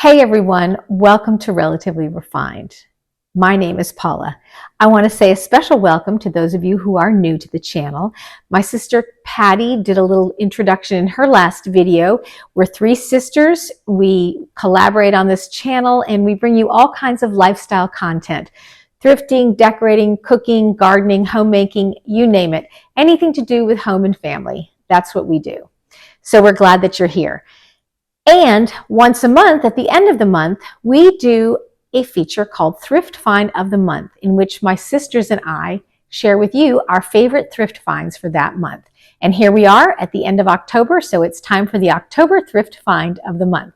Hey everyone, welcome to Relatively Refined. My name is Paula. I want to say a special welcome to those of you who are new to the channel. My sister Patty did a little introduction in her last video. We're three sisters. We collaborate on this channel and we bring you all kinds of lifestyle content. Thrifting, decorating, cooking, gardening, homemaking, you name it. Anything to do with home and family. That's what we do. So we're glad that you're here. And once a month, at the end of the month, we do a feature called Thrift Find of the Month, in which my sisters and I share with you our favorite thrift finds for that month. And here we are at the end of October, so it's time for the October Thrift Find of the Month.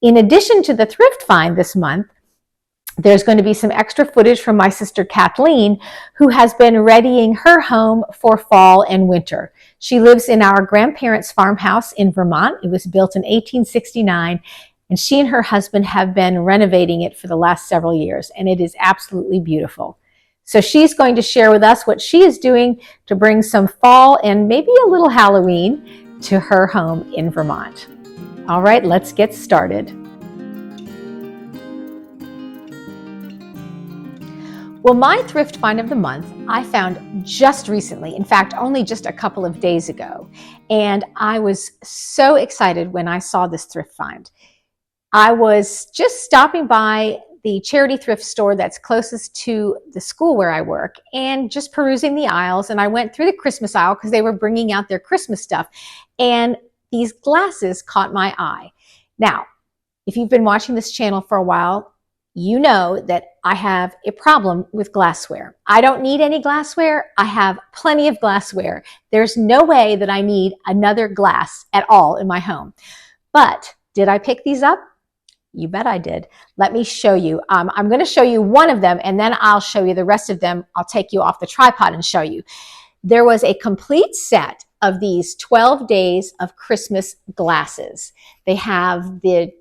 In addition to the thrift find this month, there's going to be some extra footage from my sister Kathleen, who has been readying her home for fall and winter. She lives in our grandparents' farmhouse in Vermont. It was built in 1869, and she and her husband have been renovating it for the last several years, and it is absolutely beautiful. So she's going to share with us what she is doing to bring some fall and maybe a little Halloween to her home in Vermont. All right, let's get started. Well, my thrift find of the month I found just recently, in fact, only just a couple of days ago. And I was so excited when I saw this thrift find. I was just stopping by the charity thrift store that's closest to the school where I work and just perusing the aisles. And I went through the Christmas aisle because they were bringing out their Christmas stuff. And these glasses caught my eye. Now, if you've been watching this channel for a while, you know that I have a problem with glassware. I don't need any glassware. I have plenty of glassware. There's no way that I need another glass at all in my home. But did I pick these up? You bet I did. Let me show you. I'm going to show you one of them and then I'll show you the rest of them. I'll take you off the tripod and show you. There was a complete set of these 12 days of Christmas glasses. They have the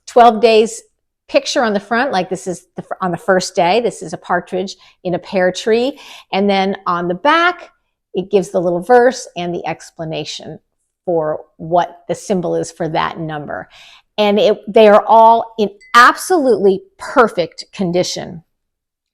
12 days picture on the front, like this is on the first day. This is a partridge in a pear tree. And then on the back, it gives the little verse and the explanation for what the symbol is for that number. And they are all in absolutely perfect condition.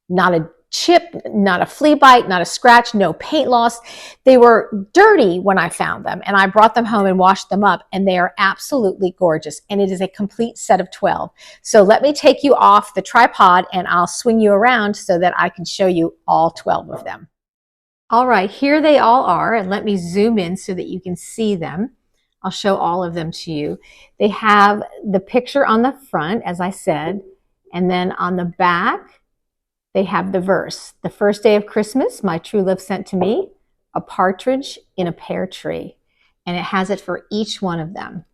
Not a chip, not a flea bite, not a scratch, no paint loss. They were dirty when I found them and I brought them home and washed them up and they are absolutely gorgeous. And it is a complete set of 12. So let me take you off the tripod and I'll swing you around so that I can show you all 12 of them. All right, here they all are. And let me zoom in so that you can see them. I'll show all of them to you. They have the picture on the front, as I said, and then on the back, they have the verse. The first day of Christmas, my true love sent to me a partridge in a pear tree. And it has it for each one of them.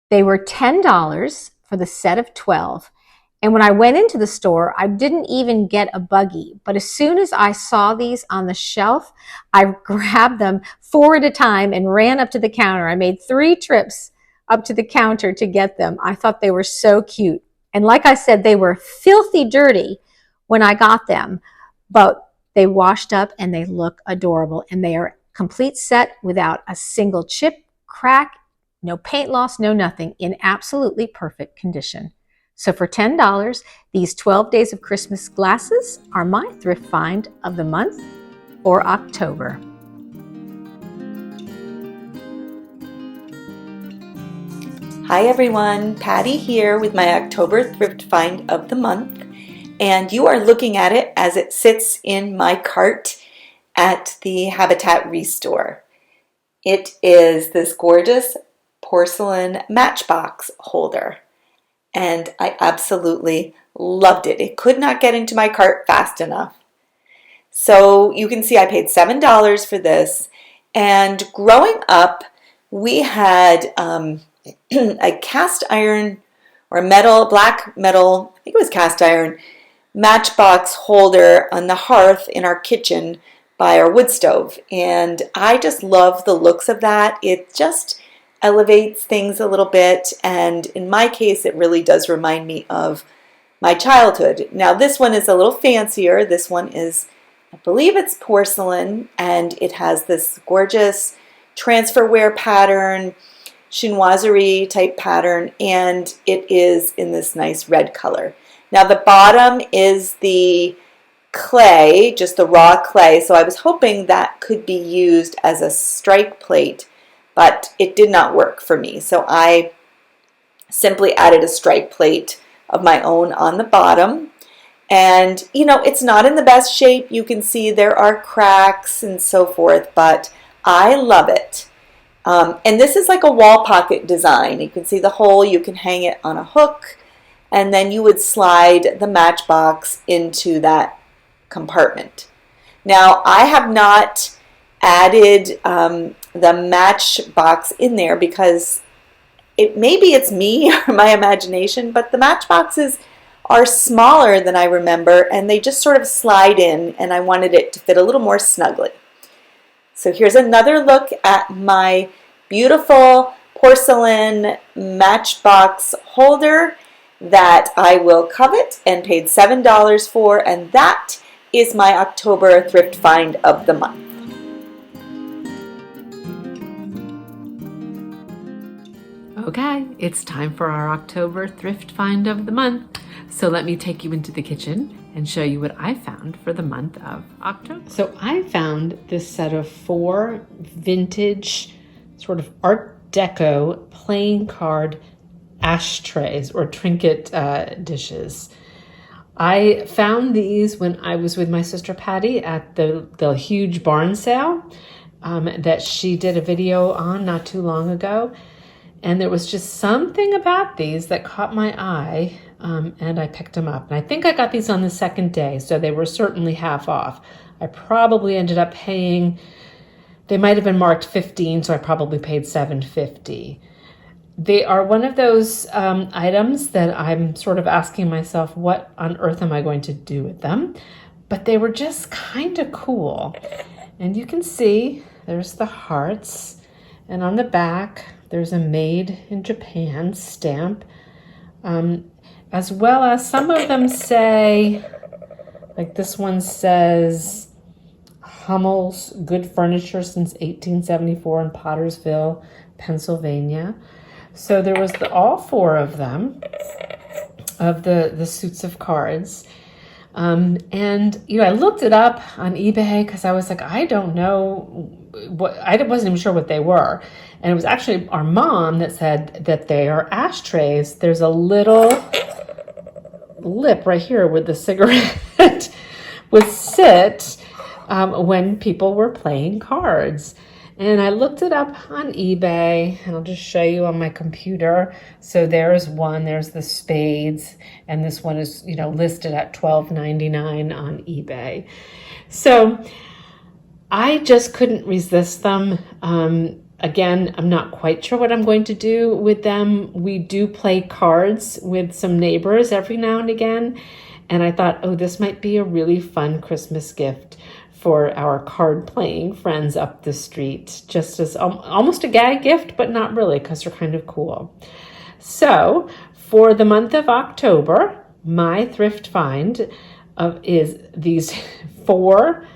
They were $10 for the set of 12. And when I went into the store, I didn't even get a buggy. But as soon as I saw these on the shelf, I grabbed them 4 at a time and ran up to the counter. I made 3 trips up to the counter to get them. I thought they were so cute. And like I said, they were filthy dirty when I got them, but they washed up and they look adorable. And they are complete set without a single chip, crack, no paint loss, no nothing, in absolutely perfect condition. So for $10, these 12 days of Christmas glasses are my thrift find of the month for October. Hi everyone, Patty here with my October thrift find of the month. And you are looking at it as it sits in my cart at the Habitat Restore. It is this gorgeous porcelain matchbox holder. And I absolutely loved it. It could not get into my cart fast enough. So you can see I paid $7 for this. And growing up, we had a cast iron or metal, black metal, I think it was cast iron, matchbox holder on the hearth in our kitchen by our wood stove. And I just love the looks of that. It just elevates things a little bit. And in my case, it really does remind me of my childhood. Now this one is a little fancier. This one is, I believe it's porcelain, and it has this gorgeous transferware pattern. chinoiserie type pattern, and it is in this nice red color. Now the bottom is the clay, just the raw clay, so I was hoping that could be used as a strike plate, but it did not work for me. So I simply added a strike plate of my own on the bottom. And you know, it's not in the best shape. You can see there are cracks and so forth, but I love it. And this is like a wall pocket design. You can see the hole, you can hang it on a hook, and then you would slide the matchbox into that compartment. Now, I have not added the matchbox in there because maybe it's me or my imagination, but the matchboxes are smaller than I remember, and they just sort of slide in, and I wanted it to fit a little more snugly. So here's another look at my beautiful porcelain matchbox holder that I will covet and paid $7 for, and that is my October thrift find of the month. Okay, it's time for our October thrift find of the month. So let me take you into the kitchen and show you what I found for the month of October. So I found this set of 4 vintage sort of Art Deco playing card ashtrays or trinket dishes. I found these when I was with my sister Patty at the huge barn sale that she did a video on not too long ago. And there was just something about these that caught my eye, and I picked them up. And I think I got these on the second day, so they were certainly half off. I probably ended up paying, they might have been marked 15, so I probably paid $7.50. They are one of those items that I'm sort of asking myself, what on earth am I going to do with them? But they were just kind of cool. And you can see there's the hearts, and on the back there's a Made in Japan stamp, as well as some of them say, like this one says, Hummel's Good Furniture since 1874 in Pottersville, Pennsylvania. So there was all 4 of them, of the suits of cards. And, you know, I looked it up on eBay because I was like, I don't know what, I wasn't even sure what they were. And it was actually our mom that said that they are ashtrays. There's a little lip right here where the cigarette would sit when people were playing cards. And I looked it up on eBay, and I'll just show you on my computer. So there's one, there's the spades, and this one is, you know, listed at $12.99 on eBay. So I just couldn't resist them. Again, I'm not quite sure what I'm going to do with them. We do play cards with some neighbors every now and again. And I thought, oh, this might be a really fun Christmas gift for our card playing friends up the street, just as almost a gag gift, but not really, because they're kind of cool. So for the month of October, my thrift find is these 4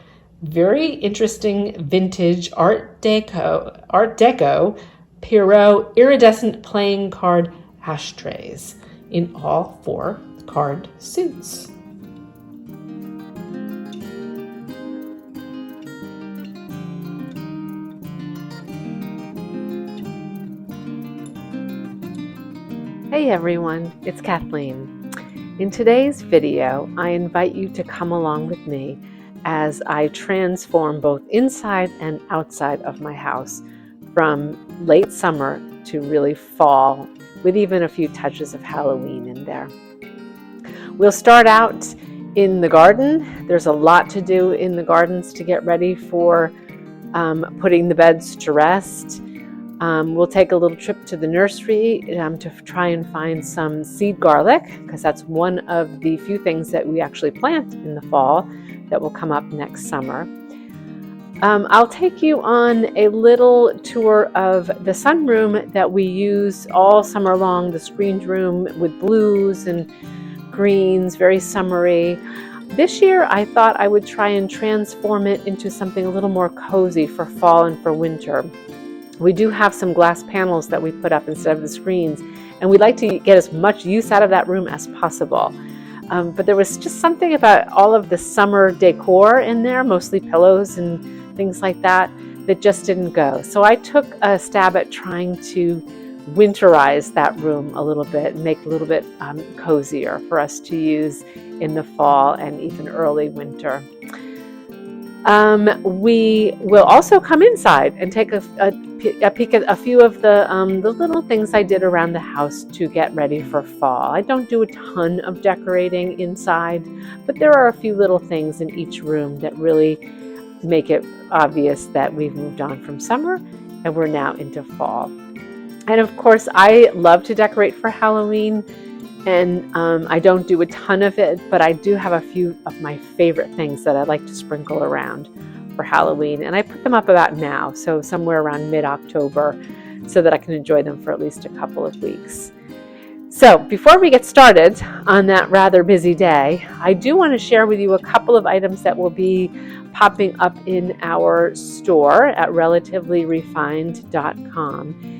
very interesting vintage Art Deco Pierrot iridescent playing card ashtrays in all 4 card suits. Hey everyone, it's Kathleen. In today's video, I invite you to come along with me as I transform both inside and outside of my house from late summer to really fall, with even a few touches of Halloween in there. We'll start out in the garden. There's a lot to do in the gardens to get ready for putting the beds to rest. We'll take a little trip to the nursery to try and find some seed garlic, because that's one of the few things that we actually plant in the fall that will come up next summer. I'll take you on a little tour of the sunroom that we use all summer long, the screened room with blues and greens, very summery. This year I thought I would try and transform it into something a little more cozy for fall and for winter. We do have some glass panels that we put up instead of the screens, and we'd like to get as much use out of that room as possible. But there was just something about all of the summer decor in there, mostly pillows and things like that, that just didn't go. So I took a stab at trying to winterize that room a little bit and make it a little bit cozier for us to use in the fall and even early winter. We will also come inside and take a peek at a few of the little things I did around the house to get ready for fall. I don't do a ton of decorating inside, but there are a few little things in each room that really make it obvious that we've moved on from summer and we're now into fall. And of course, I love to decorate for Halloween, and I don't do a ton of it, but I do have a few of my favorite things that I like to sprinkle around for Halloween, and I put them up about now, so somewhere around mid-October, so that I can enjoy them for at least a couple of weeks. So before we get started on that rather busy day, I do want to share with you a couple of items that will be popping up in our store at relativelyrefined.com.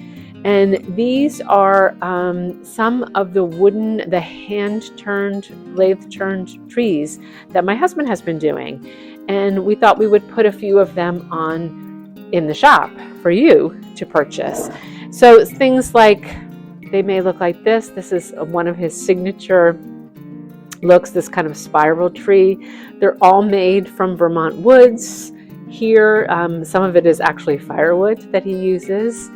And these are some of the hand-turned, lathe-turned trees that my husband has been doing. And we thought we would put a few of them on in the shop for you to purchase. So things like, they may look like this. This is one of his signature looks, this kind of spiral tree. They're all made from Vermont woods. Here, some of it is actually firewood that he uses.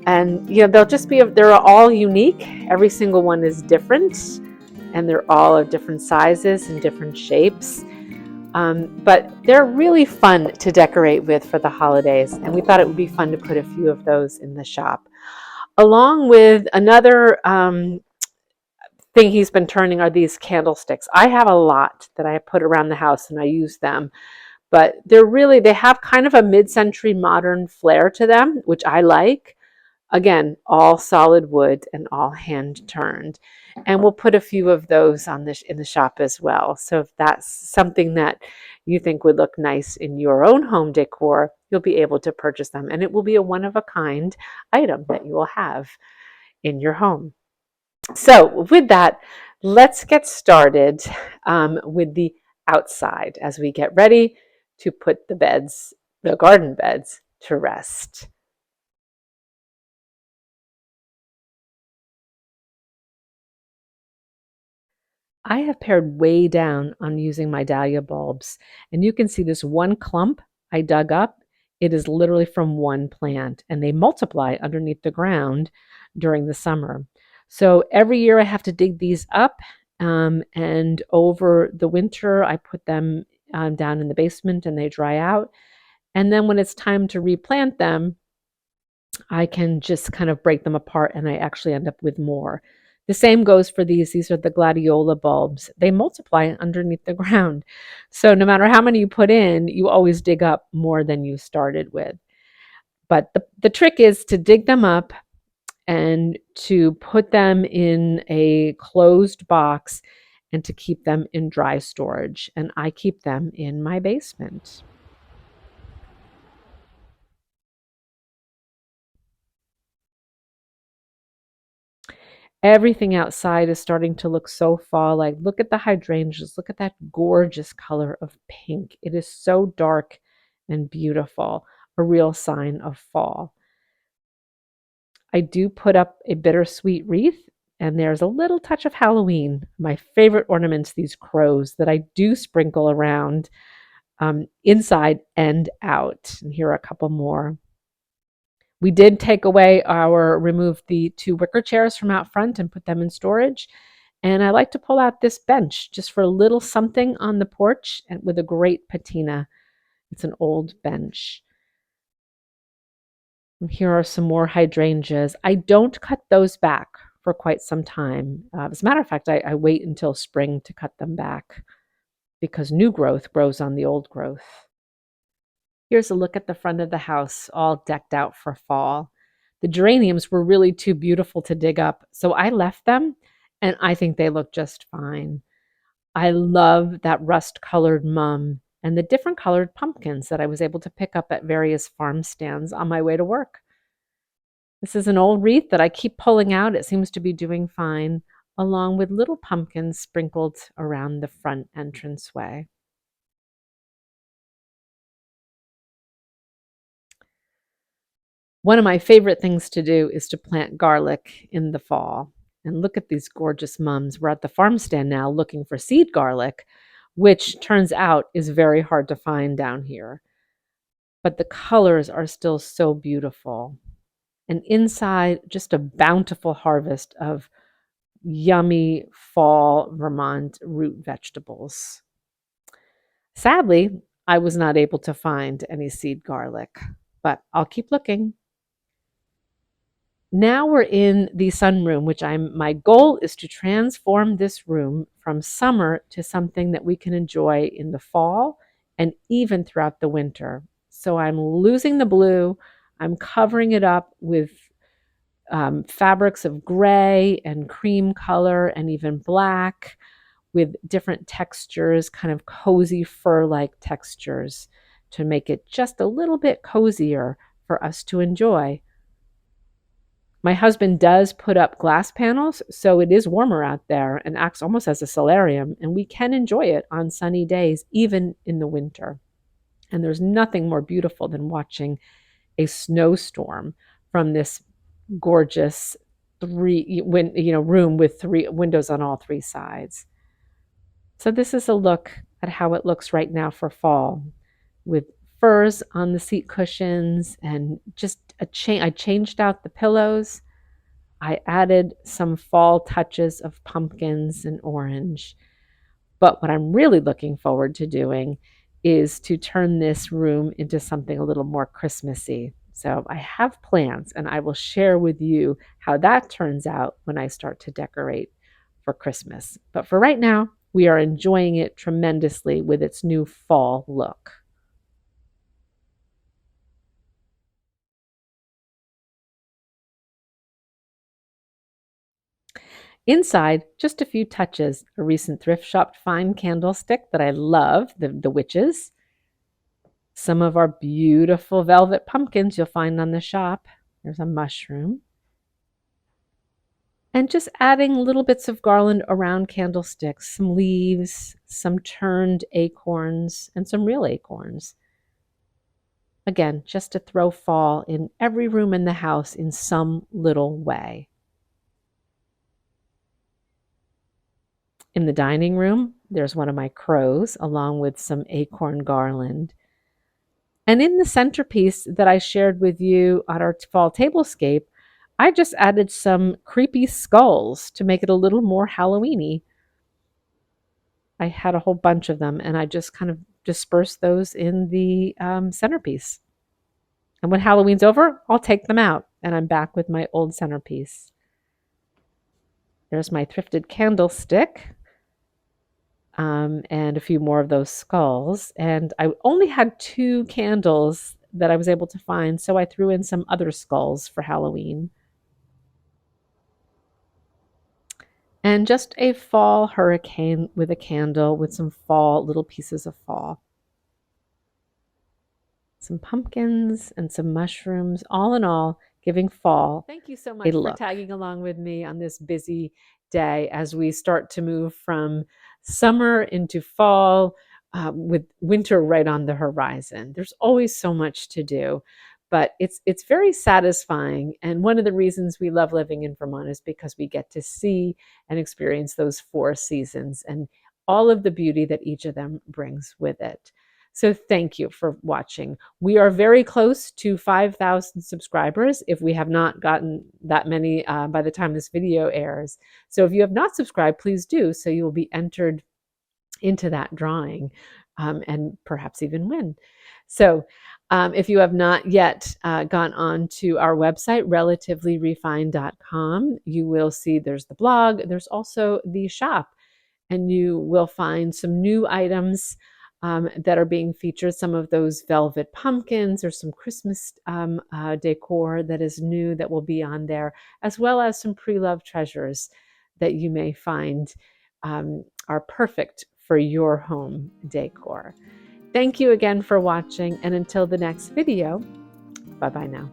And they're all unique. Every single one is different, and they're all of different sizes and different shapes. But they're really fun to decorate with for the holidays, and we thought it would be fun to put a few of those in the shop. Along with another thing he's been turning are these candlesticks. I have a lot that I put around the house, and I use them. But they have kind of a mid-century modern flair to them, which I like. Again, all solid wood and all hand turned. And we'll put a few of those in the shop as well. So if that's something that you think would look nice in your own home decor, you'll be able to purchase them. And it will be a one-of-a-kind item that you will have in your home. So with that, let's get started with the outside as we get ready to put the garden beds, to rest. I have pared way down on using my dahlia bulbs, and you can see this one clump I dug up. It is literally from one plant, and they multiply underneath the ground during the summer. So every year I have to dig these up, and over the winter I put them down in the basement and they dry out. And then when it's time to replant them, I can just kind of break them apart and I actually end up with more. The same goes for these. These are the gladiola bulbs. They multiply underneath the ground. So no matter how many you put in, you always dig up more than you started with. But the trick is to dig them up and to put them in a closed box and to keep them in dry storage. And I keep them in my basement. Everything outside is starting to look so fall-like. Look at the hydrangeas. Look at that gorgeous color of pink. It is so dark and beautiful, a real sign of fall. I do put up a bittersweet wreath, and there's a little touch of Halloween. My favorite ornaments, these crows that I do sprinkle around inside and out. And here are a couple more. We did remove the 2 wicker chairs from out front and put them in storage. And I like to pull out this bench just for a little something on the porch and with a great patina. It's an old bench. And here are some more hydrangeas. I don't cut those back for quite some time. As a matter of fact, I wait until spring to cut them back because new growth grows on the old growth. Here's a look at the front of the house, all decked out for fall. The geraniums were really too beautiful to dig up, so I left them, and I think they look just fine. I love that rust-colored mum and the different colored pumpkins that I was able to pick up at various farm stands on my way to work. This is an old wreath that I keep pulling out. It seems to be doing fine, along with little pumpkins sprinkled around the front entranceway. One of my favorite things to do is to plant garlic in the fall. And look at these gorgeous mums. We're at the farm stand now looking for seed garlic, which turns out is very hard to find down here. But the colors are still so beautiful. And inside, just a bountiful harvest of yummy fall Vermont root vegetables. Sadly, I was not able to find any seed garlic, but I'll keep looking. Now we're in the sunroom, which my goal is to transform this room from summer to something that we can enjoy in the fall and even throughout the winter. So I'm losing the blue. I'm covering it up with fabrics of gray and cream color and even black with different textures, kind of cozy fur-like textures to make it just a little bit cozier for us to enjoy. My husband does put up glass panels, so it is warmer out there and acts almost as a solarium, and we can enjoy it on sunny days, even in the winter. And there's nothing more beautiful than watching a snowstorm from this gorgeous room with 3 windows on all 3 sides. So this is a look at how it looks right now for fall, with furs on the seat cushions and just I changed out the pillows. I added some fall touches of pumpkins and orange. But what I'm really looking forward to doing is to turn this room into something a little more Christmassy. So I have plans, and I will share with you how that turns out when I start to decorate for Christmas. But for right now, we are enjoying it tremendously with its new fall look. Inside, just a few touches. A recent thrift shop find candlestick that I love, the witches. Some of our beautiful velvet pumpkins you'll find on the shop. There's a mushroom. And just adding little bits of garland around candlesticks, some leaves, some turned acorns, and some real acorns. Again, just to throw fall in every room in the house in some little way. In the dining room, there's one of my crows along with some acorn garland. And in the centerpiece that I shared with you on our fall tablescape, I just added some creepy skulls to make it a little more Halloween-y. I had a whole bunch of them, and I just kind of dispersed those in the centerpiece. And when Halloween's over, I'll take them out, and I'm back with my old centerpiece. There's my thrifted candlestick. And a few more of those skulls. And I only had 2 candles that I was able to find, so I threw in some other skulls for Halloween. And just a fall hurricane with a candle with some fall, little pieces of fall. Some pumpkins and some mushrooms, all in all, giving fall. Thank you so much for tagging along with me on this busy day as we start to move from summer into fall with winter right on the horizon. There's always so much to do, but it's very satisfying. And one of the reasons we love living in Vermont is because we get to see and experience those 4 seasons and all of the beauty that each of them brings with it. So thank you for watching. We are very close to 5,000 subscribers if we have not gotten that many by the time this video airs. So if you have not subscribed, please do, so you will be entered into that drawing and perhaps even win. So if you have not yet gone on to our website, relativelyrefined.com, you will see there's the blog, there's also the shop, and you will find some new items that are being featured, some of those velvet pumpkins or some Christmas decor that is new that will be on there, as well as some pre-loved treasures that you may find are perfect for your home decor. Thank you again for watching, and until the next video, bye-bye now.